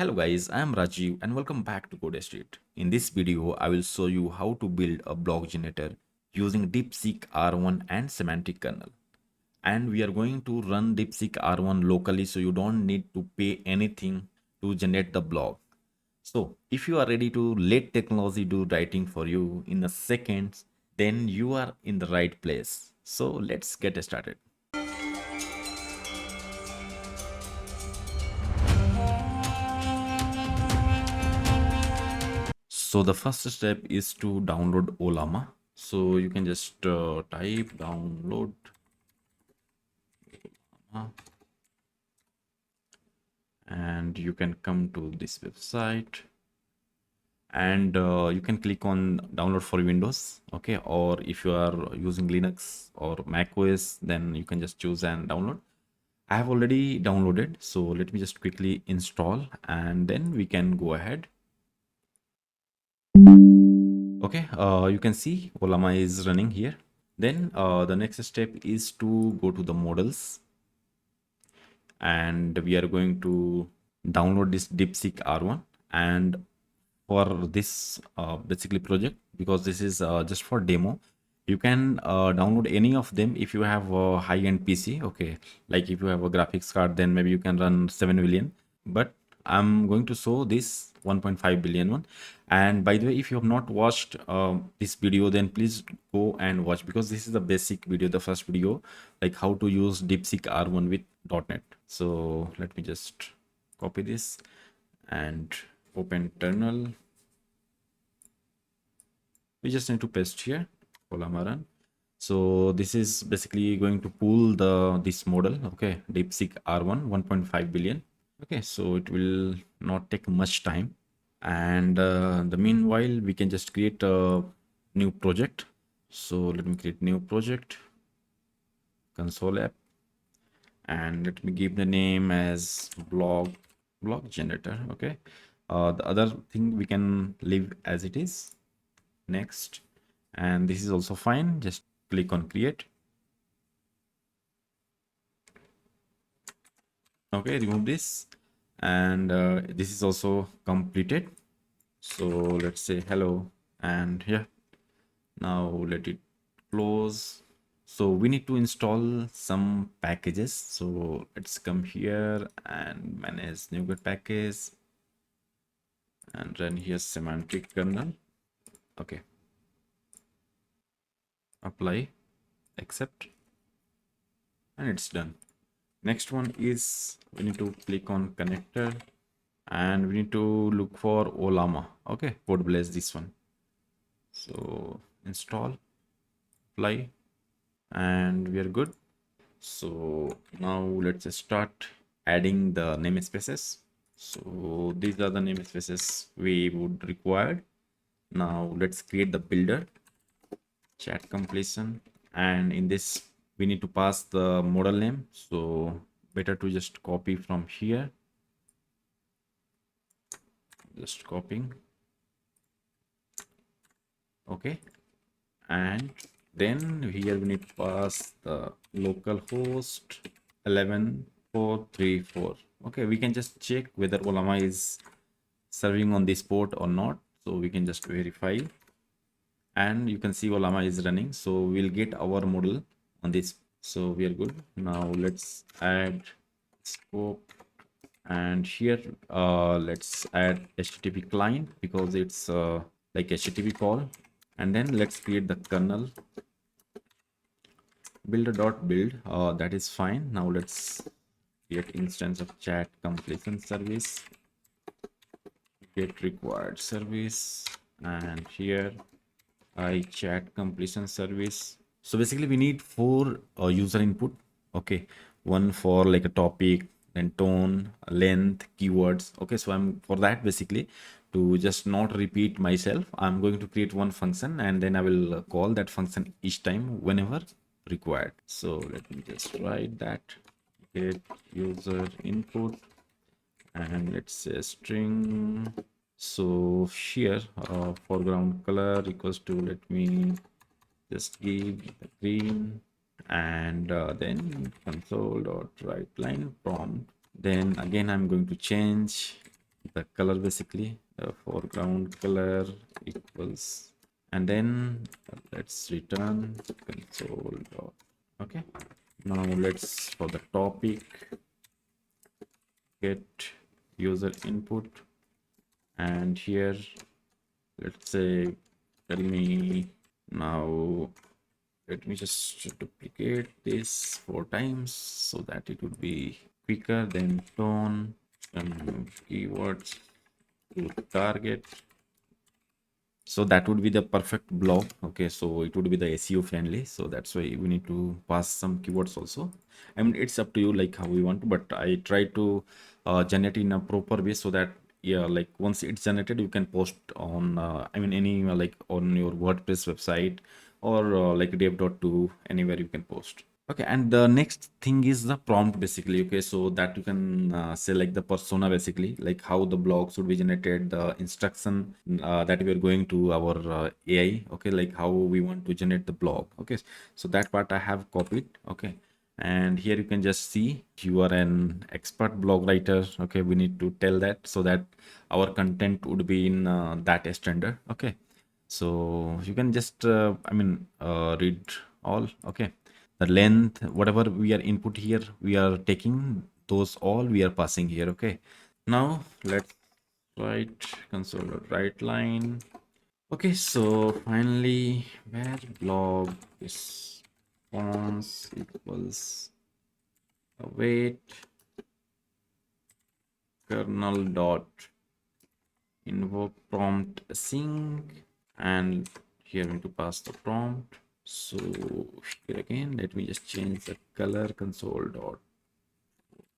Hello guys, I am Rajiv and welcome back to CodeStreet. In this video, I will show you how to build a block generator using Deepseek R1 and Semantic Kernel. And we are going to run Deepseek R1 locally, so you don't need to pay anything to generate the block. So if you are ready to let technology do writing for you in a second, then you are in the right place. So let's get started. So the first step is to download Ollama. So you can just type download and you can come to this website and you can click on download for Windows. Okay, or if you are using Linux or Mac OS, then you can just choose and download. I have already downloaded, so let me just quickly install and then we can go ahead. Okay, you can see Ollama is running here. Then the next step is to go to the models and we are going to download this Deepseek R1. And for this basically project, because this is just for demo, you can download any of them if you have a high-end PC. Okay, like if you have a graphics card, then maybe you can run 7 billion, but I'm going to show this 1.5 billion one. And by the way, if you have not watched this video, then please go and watch, because this is the basic video, the first video, like how to use Deepseek R1 with .NET. So let me just copy this and open terminal. We just need to paste here Ollama run. So this is basically going to pull this model. Okay, Deepseek R1 1.5 billion. Okay, so it will not take much time, and the meanwhile we can just create a new project. So let me create new project, console app, and let me give the name as block generator. Okay, the other thing we can leave as it is. Next, and this is also fine. Just click on create. Okay, remove this, and this is also completed. So let's say hello, and yeah, now let it close. So we need to install some packages. So let's come here and manage NuGet package and run here semantic kernel. Okay, apply, accept, and it's done. Next one is we need to click on connector and we need to look for Ollama. Okay, code bless this one. So install, apply, and we are good. So now let's start adding the namespaces. So these are the namespaces we would require. Now let's create the builder, chat completion, and in this we need to pass the model name. So better to just copy from here. Just copying. Okay, and then here we need to pass the local host 11434. Okay, we can just check whether Ollama is serving on this port or not, so we can just verify, and you can see Ollama is running, so we'll get our model on this. So we are good. Now let's add scope, and here let's add HTTP client because it's like HTTP call. And then let's create the kernel builder.build. That is fine. Now let's create instance of chat completion service, get required service, and here I chat completion service. So basically we need 4 user input. Okay, one for like a topic, then tone, length, keywords. Okay, so I'm for that, basically to just not repeat myself, I'm going to create one function and then I will call that function each time whenever required. So let me just write that, get user input, and let's say string. So here foreground color equals to, let me just give the green, and then console.writeLine prompt. Then again I'm going to change the color, basically the foreground color equals, and then let's return console dot. Okay, now let's, for the topic, get user input, and here let's say tell me. Now let me just duplicate this 4 times so that it would be quicker. Then tone, some keywords to target. So that would be the perfect blog. Okay, so it would be the SEO friendly. So that's why we need to pass some keywords also. I mean, it's up to you like how we want to, but I try to generate in a proper way so that, yeah, like once it's generated, you can post on, I mean, any like on your WordPress website or like dev.to, anywhere you can post. Okay, and the next thing is the prompt, basically. Okay, so that you can select the persona, basically, like how the blog should be generated, the instruction that we are going to our AI. Okay, like how we want to generate the blog. Okay, so that part I have copied. Okay, and here you can just see you are an expert blog writer. Okay, we need to tell that so that our content would be in that standard. Okay, so you can just read all. Okay, the length, whatever we are input here, we are taking those, all we are passing here. Okay, now let's write console.write line. Okay, so finally, where blog is response equals await kernel dot invoke prompt async, and here we need to pass the prompt. So here again, let me just change the color, console dot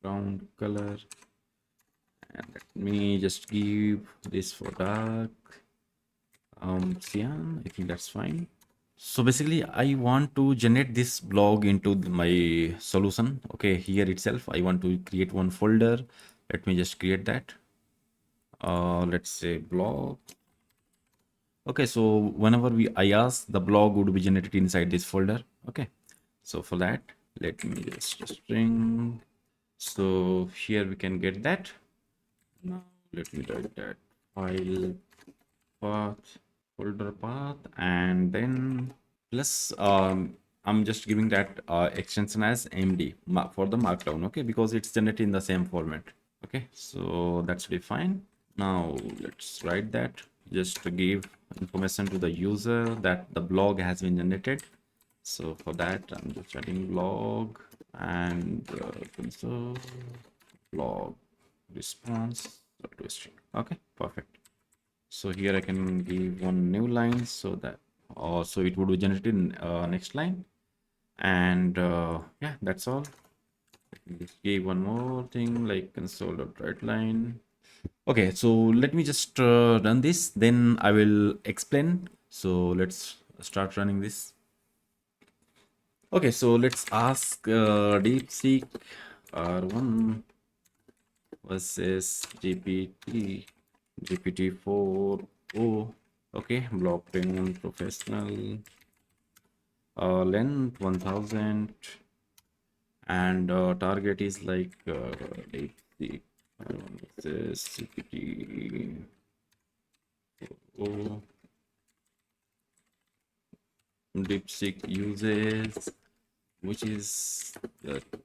ground color, and let me just give this for dark cyan. I think that's fine. So basically I want to generate this blog into my solution. Okay, here itself I want to create one folder. Let me just create that. Let's say blog. Okay, so whenever I ask, the blog would be generated inside this folder. Okay, so for that, let me just string. So here we can get that. Now let me write that file path, folder path, and then plus I'm just giving that extension as MD for the markdown. Okay, because it's generated in the same format. Okay, so that's really fine. Now let's write that just to give information to the user that the blog has been generated. So for that, I'm just writing blog and console blog response to string. Okay, perfect. So here I can give one new line so that so it would be generated in next line. And yeah, that's all. Just give one more thing like console.write line. Okay, so let me just run this, then I will explain. So let's start running this. Okay, so let's ask Deepseek R1 versus GPT-4o. Okay, blockchain professional, length 1000, and target is like Deepseek versus GPT-4o. DeepSeek uses, which is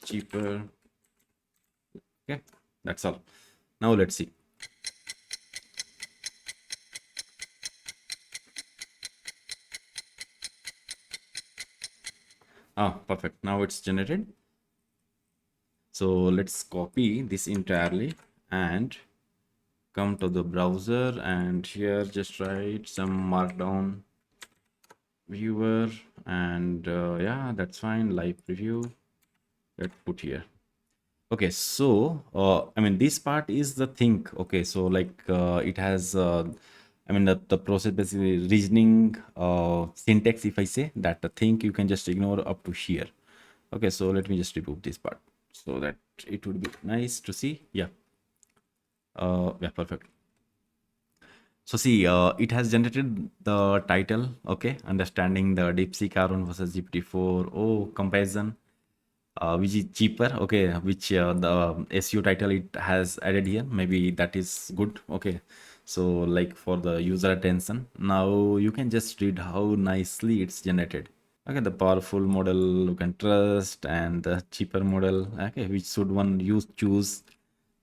cheaper. Okay, that's all. Now let's see. Ah, perfect. Now it's generated. So let's copy this entirely and come to the browser, and here just write some markdown viewer, and yeah, that's fine. Live preview. Let's put here. Okay, so I mean, this part is the thing. Okay, so like it has I mean, the process, basically reasoning syntax. If I say that, the thing you can just ignore up to here. Okay, so let me just remove this part so that it would be nice to see. Yeah, yeah, perfect. So see, it has generated the title. Okay, understanding the DeepSeek R1 versus GPT-4o comparison. which is cheaper. Okay, which the SEO title it has added here. Maybe that is good. Okay, so like for the user attention, now you can just read how nicely it's generated. Okay, the powerful model you can trust, and the cheaper model. Okay, which should one use choose?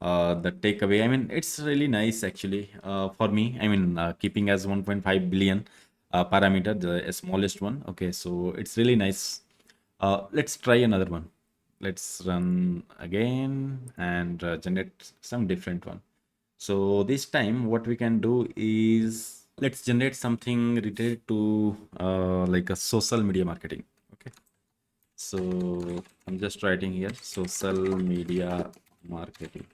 The takeaway. I mean, it's really nice actually. For me, I mean, keeping as 1.5 billion parameter, the smallest one. Okay, so it's really nice. Let's try another one. Let's run again and generate some different one. So this time, what we can do is let's generate something related to like a social media marketing. Okay. So I'm just writing here social media marketing.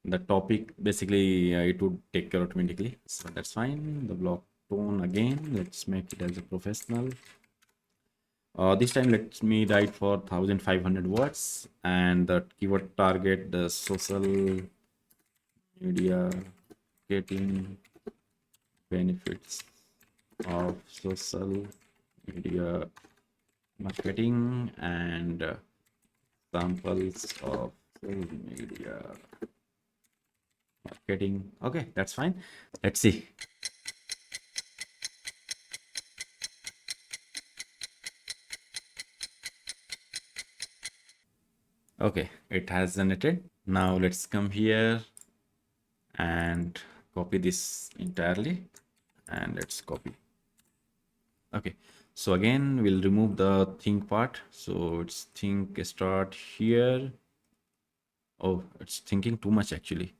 The topic basically it would take care automatically. So that's fine. The block tone again. Let's make it as a professional. This time let me write for 1500 words and the keyword target the social media getting benefits of social media marketing and samples of social media marketing. Okay, that's fine. Let's see. Okay, it has generated. Now let's come here and copy this entirely and let's copy. Okay, so again we'll remove the think part. So it's think start here. Oh, it's thinking too much actually.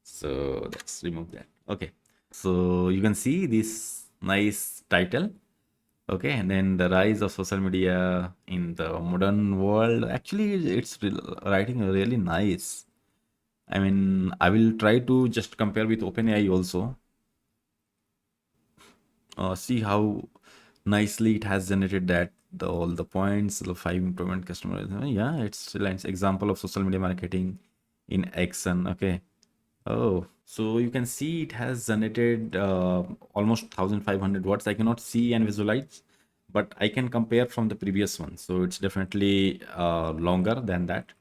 So let's remove that. Okay, so you can see this nice title. Okay, and then the rise of social media in the modern world. Actually, it's writing really nice. I mean, I will try to just compare with OpenAI also. See how nicely it has generated that all the points, the 5 improvement customers. Yeah, it's still an example of social media marketing in action. Okay. Oh, so you can see it has generated almost 1500 words. I cannot see and visualize, but I can compare from the previous one. So it's definitely longer than that.